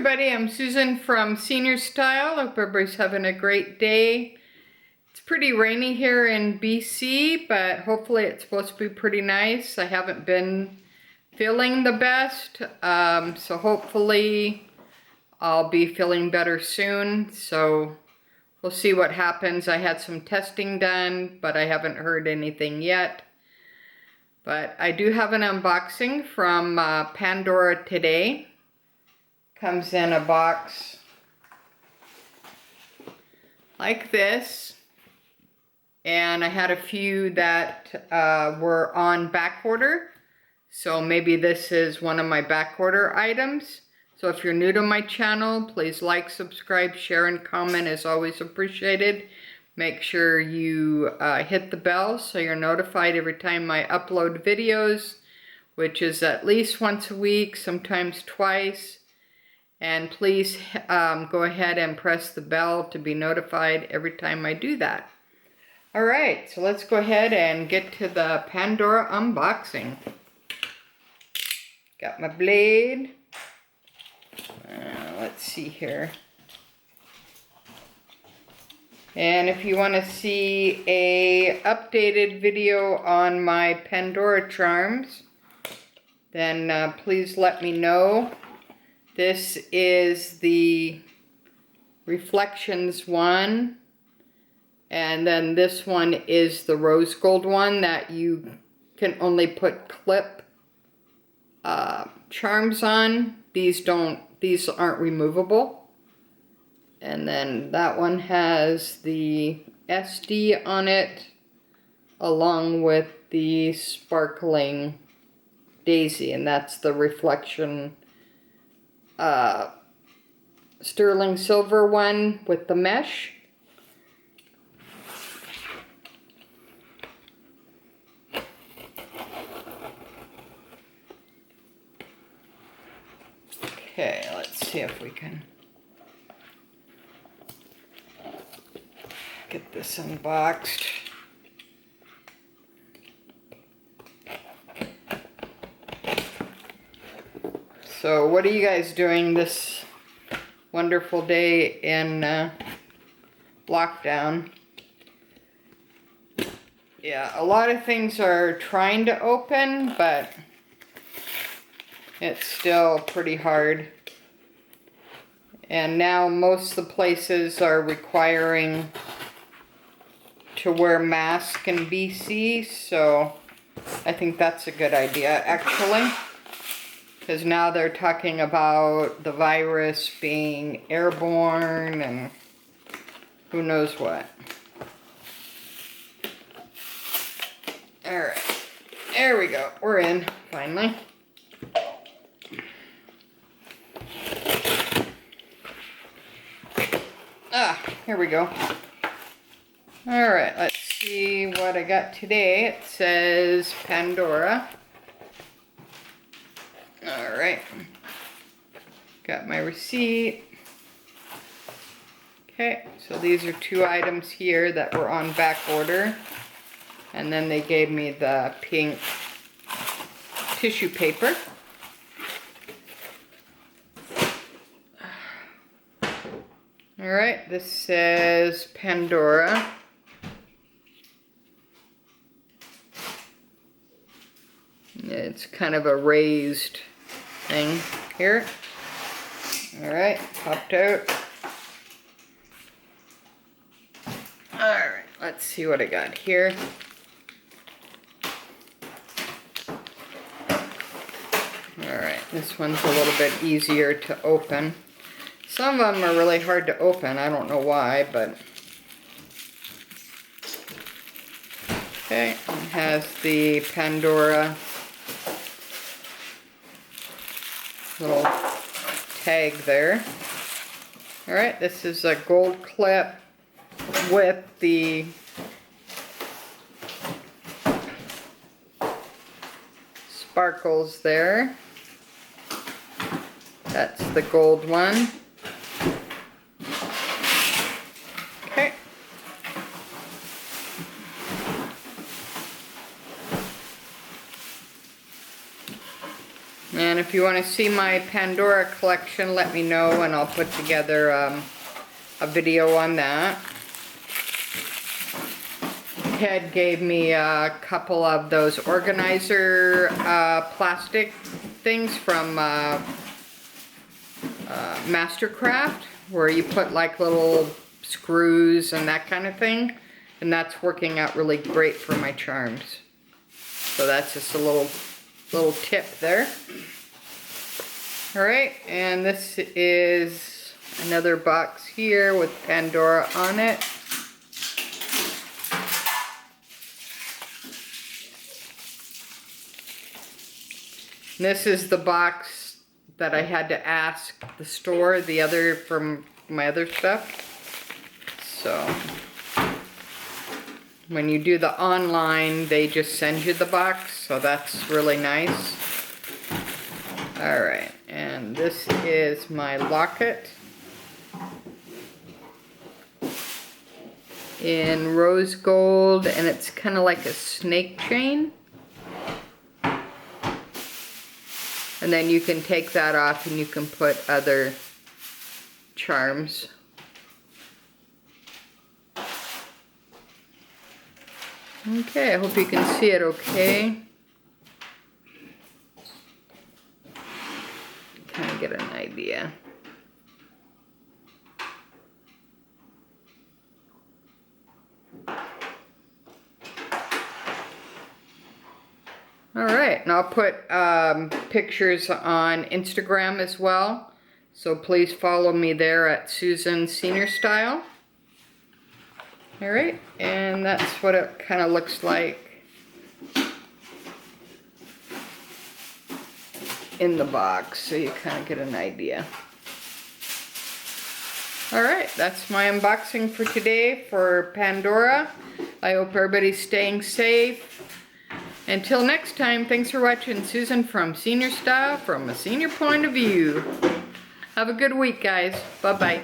everybody, I'm Susan from Senior Style. Hope everybody's having a great day. It's pretty rainy here in BC, but hopefully it's supposed to be pretty nice. I haven't been feeling the best, so hopefully I'll be feeling better soon. So we'll see what happens. I had some testing done, but I haven't heard anything yet. But I do have an unboxing from Pandora today. Comes in a box like this, and I had a few that were on back order, so maybe this is one of my back order items. So if you're new to my channel, please like, subscribe, share, and comment is always appreciated. Make sure you hit the bell so you're notified every time I upload videos, which is at least once a week, sometimes twice. And please go ahead and press the bell to be notified every time I do that. Alright, so let's go ahead and get to the Pandora unboxing. Got my blade. Let's see here. And if you want to see a updated video on my Pandora charms, then please let me know. This is the Reflections one, and then this one is the rose gold one that you can only put clip charms on. These aren't removable. And then that one has the SD on it, along with the sparkling daisy, and that's the Reflection sterling silver one with the mesh. Okay, let's see if we can get this unboxed. So what are you guys doing this wonderful day in lockdown? Yeah, a lot of things are trying to open, but it's still pretty hard. And now most of the places are requiring to wear masks in BC, so I think that's a good idea actually. Because now they're talking about the virus being airborne and who knows what. Alright, there we go. We're in, finally. Here we go. Alright, let's see what I got today. It says Pandora. Alright, got my receipt. Okay, so these are two items here that were on back order. And then they gave me the pink tissue paper. Alright, this says Pandora. It's kind of a raised thing here. Alright, popped out. Alright, let's see what I got here. Alright, this one's a little bit easier to open. Some of them are really hard to open. I don't know why, but... Okay, it has the Pandora little tag there. Alright, this is a gold clip with the sparkles there. That's the gold one. Okay. And if if you want to see my Pandora collection, let me know and I'll put together a video on that. Ted gave me a couple of those organizer plastic things from Mastercraft, where you put like little screws and that kind of thing, and that's working out really great for my charms. So that's just a little tip there. All right, and this is another box here with Pandora on it. This is the box that I had to ask the store, from my other stuff. So when you do the online, they just send you the box, so that's really nice. All right, and this is my locket in rose gold, and it's kind of like a snake chain. And then you can take that off and you can put other charms. Okay, I hope you can see it okay. Kind of get an idea. Alright, and I'll put pictures on Instagram as well. So please follow me there at susansrstyle. Alright, and that's what it kind of looks like in the box, so you kind of get an idea. Alright, that's my unboxing for today for Pandora. I hope everybody's staying safe. Until next time, thanks for watching Susan from Senior Style from a senior point of view. Have a good week, guys. Bye-bye.